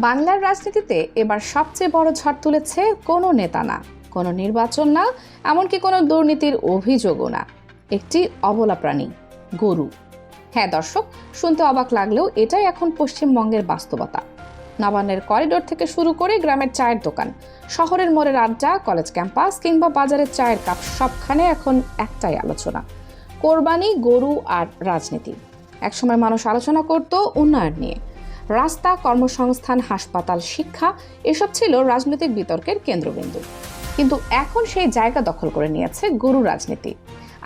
বাংলার রাজনীতিতে এবার সবচেয়ে বড় ঝড় তুলেছে কোনো নেতা না, কোনো নির্বাচন না, এমনকি কোনো দুর্নীতির অভিযোগও না, একটি অবলা প্রাণী, গরু। হ্যাঁ দর্শক, শুনতে অবাক লাগলেও এটাই এখন পশ্চিমবঙ্গের বাস্তবতা। নবান্নের করিডোর থেকে শুরু করে গ্রামের চায়ের দোকান, শহরের মোড়ের আড্ডা, কলেজ ক্যাম্পাস কিংবা বাজারের চায়ের কাপ, সবখানে এখন একটাই আলোচনা: কোরবানি, গরু আর রাজনীতি। একসময় মানুষ আলোচনা করত উন্নয়ন নিয়ে। রাস্তা, কর্মসংস্থান, হাসপাতাল, শিক্ষা এসব ছিল রাজনৈতিক বিতর্কের কেন্দ্রবিন্দু। কিন্তু এখন সেই জায়গা দখল করে নিয়েছে গরু রাজনীতি।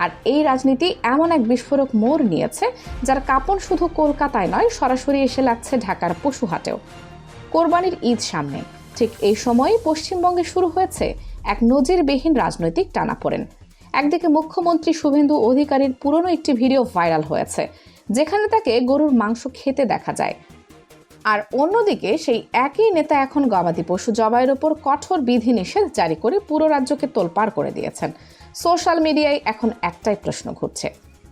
আর এই রাজনীতি এমন এক বিস্ফোরক মোড় নিয়েছে যার কাঁপন শুধু কলকাতায় নয়, সরাসরি এসে লাগছে ঢাকার পশুহাটেও। কোরবানির ঈদ সামনে, ঠিক এই সময়ই পশ্চিমবঙ্গে শুরু হয়েছে এক নজিরবিহীন রাজনৈতিক টানাপোড়েন। একদিকে মুখ্যমন্ত্রী শুভেন্দু অধিকারীর পুরনো একটি ভিডিও ভাইরাল হয়েছে, যেখানে তাকে গরুর মাংস খেতে দেখা যায়। আর অন্যদিকে সেই একই নেতা এখন গবাদি পশু জবাইয়ের ওপর কঠোর বিধিনিষেধ জারি করে পুরো রাজ্যকে তোলপাড় করে দিয়েছেন। সোশ্যাল মিডিয়ায় এখন একটাই প্রশ্ন ঘুরছে: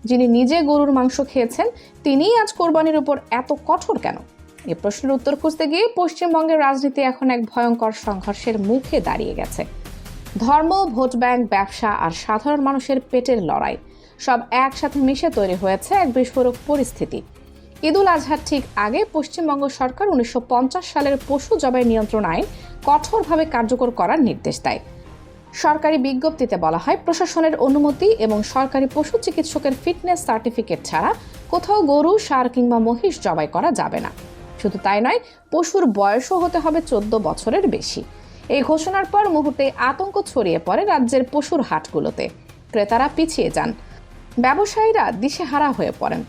যিনি নিজে গরুর মাংস খেয়েছেন, তিনিই আজ কোরবানির উপর এত কঠোর কেন? এই প্রশ্নের উত্তর খুঁজতে গিয়ে পশ্চিমবঙ্গের রাজনীতি এখন এক ভয়ঙ্কর সংঘর্ষের মুখে দাঁড়িয়ে গেছে। ধর্ম, ভোট ব্যাংক, ব্যবসা আর সাধারণ মানুষের পেটের লড়াই সব একসাথে মিশে তৈরি হয়েছে এক বিস্ফোরক পরিস্থিতি। ঈদুল আজহার ঠিক আগে পশ্চিমবঙ্গ সরকার 1950 সালের পশু জবাই নিয়ন্ত্রণ আইন কঠোরভাবে কার্যকর করার নির্দেশ দেয়। সরকারি বিজ্ঞপ্তিতে বলা হয়, প্রশাসনের অনুমতি এবং সরকারি পশু চিকিৎসকের ফিটনেস সার্টিফিকেট ছাড়া কোথাও গরু, ষাঁড় কিংবা মহিষ জবাই করা যাবে না। শুধু তাই নয়, পশুর বয়সও হতে হবে 14 বছরের বেশি। এই ঘোষণার পর মুহূর্তে আতঙ্ক ছড়িয়ে পড়ে রাজ্যের পশুর হাটগুলোতে। ক্রেতারা পিছিয়ে যান, ব্যবসায়ীরা দিশেহারা হয়ে পড়েন।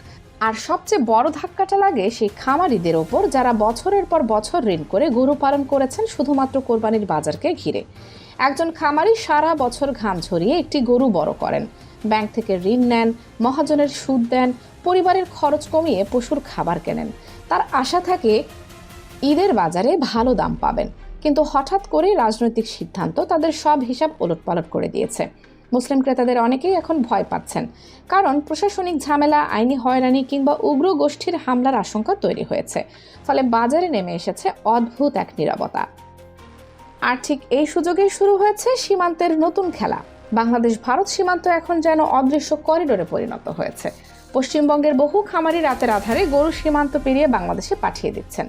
আর সবচেয়ে বড় ধাক্কাটা লাগে সেই খামারিদের ওপর, যারা বছরের পর বছর ঋণ করে গরু পালন করেছেন শুধুমাত্র কোরবানির বাজারকে ঘিরে। একজন খামারি সারা বছর ঘাম ঝরিয়ে একটি গরু বড় করেন, ব্যাংক থেকে ঋণ নেন, মহাজনের সুদ দেন, পরিবারের খরচ কমিয়ে পশুর খাবার কেনেন। তার আশা থাকে ঈদের বাজারে ভালো দাম পাবেন। কিন্তু হঠাৎ করে রাজনৈতিক সিদ্ধান্ত তাদের সব হিসাব ওলটপালট করে দিয়েছে। মুসলিম ক্রেতাদের অনেকেই এখন ভয় পাচ্ছেন, কারণ প্রশাসনিক ঝামেলা, আইনি হয়রানি কিংবা উগ্র গোষ্ঠীর হামলার আশঙ্কা তৈরি হয়েছে। ফলে বাজারে নেমে এসেছে অদ্ভুত এক নীরবতা। আর ঠিক এই সুযোগেই শুরু হয়েছে সীমান্তের নতুন খেলা। বাংলাদেশ ভারত সীমান্ত এখন যেন অদৃশ্য করিডোরে পরিণত হয়েছে। পশ্চিমবঙ্গের বহু খামারি রাতের আধারে গরু সীমান্ত পেরিয়ে বাংলাদেশে পাঠিয়ে দিচ্ছেন।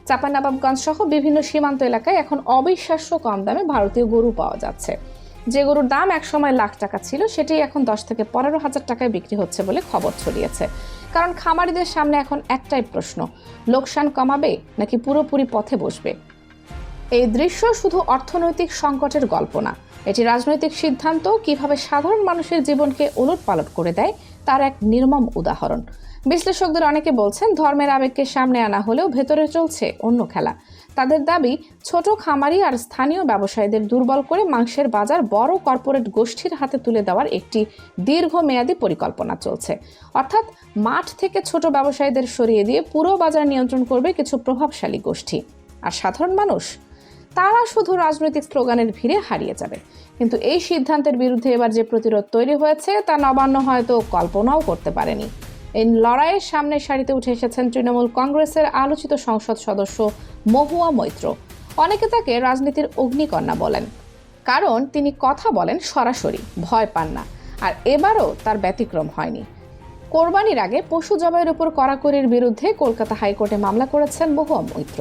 চাঁপাইনবাবগঞ্জ সহ বিভিন্ন সীমান্ত এলাকায় এখন অবিশ্বাস্য কম দামে ভারতীয় গরু পাওয়া যাচ্ছে। যে গরুর দাম একসময় লাখ টাকা ছিল, সেটি এখন 10 থেকে 15,000 টাকায় বিক্রি হচ্ছে বলে খবর ছড়িয়েছে। কারণ খামারিদের সামনে এখন একটাই প্রশ্ন: লোকসান কমাবে নাকি পুরোপুরি পথে বসবে? এই দৃশ্য শুধু অর্থনৈতিক সংকটের গল্প না, এটি রাজনৈতিক সিদ্ধান্ত কিভাবে সাধারণ মানুষের জীবনকে ওলটপালট করে দেয় তার এক নির্মম উদাহরণ। বিশ্লেষকদের অনেকে বলছেন, ধর্মের আবেগকে সামনে আনা হলেও ভেতরে চলছে অন্য খেলা। তাদের দাবি, ছোট খামারি আর স্থানীয় ব্যবসায়ীদের দুর্বল করে মাংসের বাজার বড় কর্পোরেট গোষ্ঠীর হাতে তুলে দেওয়ার একটি দীর্ঘমেয়াদী পরিকল্পনা চলছে। অর্থাৎ মাঠ থেকে ছোট ব্যবসায়ীদের সরিয়ে দিয়ে পুরো বাজার নিয়ন্ত্রণ করবে কিছু প্রভাবশালী গোষ্ঠী। আর সাধারণ মানুষ, তারা শুধু রাজনৈতিক স্লোগানের ভিড়ে হারিয়ে যাবে। কিন্তু এই সিদ্ধান্তের বিরুদ্ধে এবার যে প্রতিরোধ তৈরি হয়েছে, তা নবান্ন হয়তো কল্পনাও করতে পারেনি। এই লড়াইয়ের সামনে সারিতে উঠে এসেছেন তৃণমূল কংগ্রেসের আলোচিত সংসদ সদস্য মহুয়া মৈত্র। অনেকে তাকে রাজনীতির অগ্নিকন্যা বলেন, কারণ তিনি কথা বলেন সরাসরি, ভয় পান না। আর এবারও তার ব্যতিক্রম হয়নি। কোরবানির আগে পশু জবাইয়ের উপর কড়াকড়ির বিরুদ্ধে কলকাতা হাইকোর্টে মামলা করেছেন মহুয়া মৈত্র।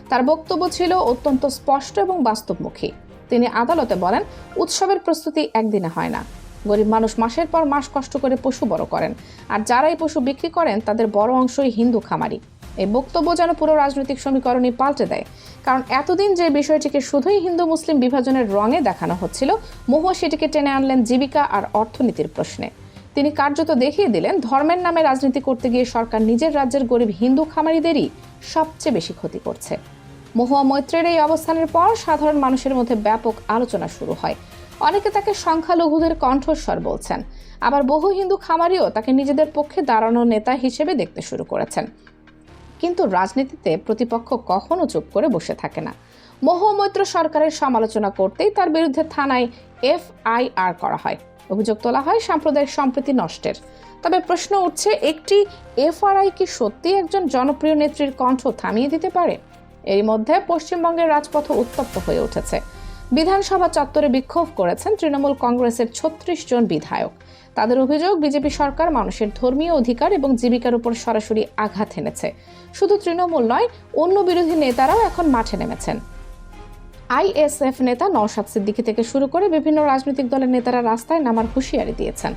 তার বক্তব্য ছিল অত্যন্ত স্পষ্ট এবং বাস্তবমুখী। তিনি আদালতে বলেন, উৎসবের প্রস্তুতি একদিনে হয় না। গরিব মানুষ মাসের পর মাস কষ্ট করে পশু বড় করেন, আর যারা এই পশু বিক্রি করেন তাদের বড় অংশই হিন্দু খামারি। এই বক্তব্য যেন পুরো রাজনৈতিক সমীকরণই পাল্টে দেয়। কারণ এতদিন যে বিষয়টিকে শুধুই হিন্দু মুসলিম বিভাজনের রঙে দেখানো হচ্ছিল, মহুয়া সেটিকে টেনে আনলেন জীবিকা আর অর্থনীতির প্রশ্নে। তিনি কার্যত দেখিয়ে দিলেন, ধর্মের নামে রাজনীতি করতে গিয়ে সরকার নিজের রাজ্যের গরিব হিন্দু খামারিদেরই সবচেয়ে বেশি ক্ষতি করছে। মহুয়া মৈত্রের এই অবস্থানের পর সাধারণ মানুষের মধ্যে ব্যাপক আলোচনা শুরু হয়। অনেকে তাকে সংখ্যালঘুদের কণ্ঠস্বর বলছেন, আবার বহু হিন্দু খামারিও তাকে নিজেদের পক্ষে দাঁড়ানো নেতা হিসেবে দেখতে শুরু করেছেন। কিন্তু রাজনীতিতে প্রতিপক্ষ কখনো চুপ করে বসে থাকে না। মহুয়া মৈত্র সরকারের সমালোচনা করতেই তার বিরুদ্ধে থানায় FIR করা হয়। অভিযোগ তোলা হয় সাম্প্রদায়িক সম্প্রীতি নষ্টের। তবে প্রশ্ন উঠছে, একটি FRI কি সত্যি একজন জনপ্রিয় নেত্রীর কণ্ঠ থামিয়ে দিতে পারে? এরই মধ্যে পশ্চিমবঙ্গের রাজপথ উত্তপ্ত হয়ে উঠেছে। বিধানসভা চত্বরে বিক্ষোভ করেছেন তৃণমূল কংগ্রেসের ৩৬ জন বিধায়ক। তাদের অভিযোগ, বিজেপি সরকার মানুষের ধর্মীয় অধিকার এবং জীবিকার উপর সরাসরি আঘাত এনেছে। শুধু তৃণমূল নয়, অন্য বিরোধী নেতারাও এখন মাঠে নেমেছেন। আইএসএফ নেতা নওশাদ সিদ্দিকী থেকে শুরু করে বিভিন্ন রাজনৈতিক দলের নেতারা রাস্তায় নামার হুঁশিয়ারি দিয়েছেন।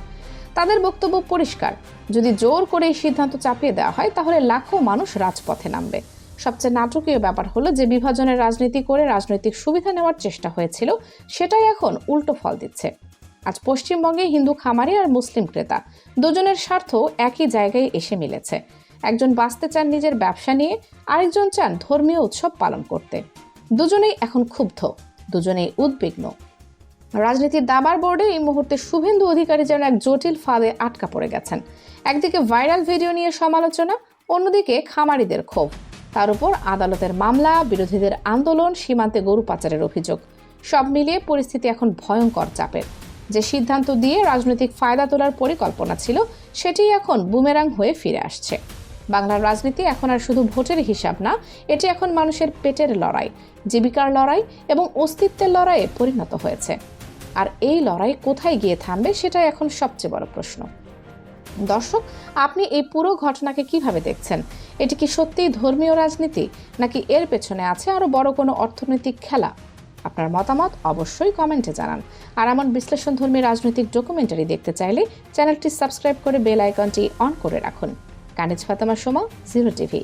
তাদের বক্তব্য পরিষ্কার, যদি জোর করে এই সিদ্ধান্ত চাপিয়ে দেওয়া হয় তাহলে লাখো মানুষ রাজপথে নামবে। সবচেয়ে নাটকীয় ব্যাপার হলো যে বিভাজনের রাজনীতি করে রাজনৈতিক সুবিধা নেওয়ার চেষ্টা হয়েছিল, সেটাই এখন উল্টো ফল দিচ্ছে। আজ পশ্চিমবঙ্গে হিন্দু খামারি আর মুসলিম ক্রেতা দুজনের স্বার্থ একই জায়গায় এসে মিলেছে। একজন বাঁচতে চান নিজের ব্যবসা নিয়ে, আরেকজন চান ধর্মীয় উৎসব পালন করতে। দুজনেই এখন ক্ষুব্ধ, দুজনেই উদ্বিগ্ন। রাজনীতির দাবার বোর্ডে এই মুহূর্তে শুভেন্দু অধিকারী যেন এক জটিল ফাঁদে আটকা পড়ে গেছেন। একদিকে ভাইরাল ভিডিও নিয়ে সমালোচনা, অন্যদিকে খামারিদের ক্ষোভ, তার উপর আদালতের মামলা, বিরোধীদের আন্দোলন, সীমান্তে গরু পাচারের অভিযোগ। সব মিলিয়ে পরিস্থিতি এখন ভয়ঙ্কর চাপের। যে সিদ্ধান্ত দিয়ে রাজনৈতিক ফায়দা তোলার পরিকল্পনা ছিল, সেটি এখন বুমেরাং হয়ে ফিরে আসছে। বাংলার রাজনীতি এখন আর শুধু ভোটের হিসাব না, এটি এখন মানুষের পেটের লড়াই, জীবিকার লড়াই এবং অস্তিত্বের লড়াইয়ে পরিণত হয়েছে। আর এই লড়াই কোথায় গিয়ে থামবে, সেটাই এখন সবচেয়ে বড় প্রশ্ন। দর্শক, আপনি এই পুরো ঘটনাকে কিভাবে দেখছেন? এটি কি সত্যিই ধর্মীয় রাজনীতি, নাকি এর পেছনে আছে আরো বড় কোনো অর্থনৈতিক খেলা? আপনার মতামত অবশ্যই কমেন্টে জানান। আর এমন বিশ্লেষণধর্মী রাজনৈতিক ডকুমেন্টারি দেখতে চাইলে চ্যানেলটি সাবস্ক্রাইব করে বেল আইকনটি অন করে রাখুন। কানিজ ফাতেমা সোমা, 0 টিভি।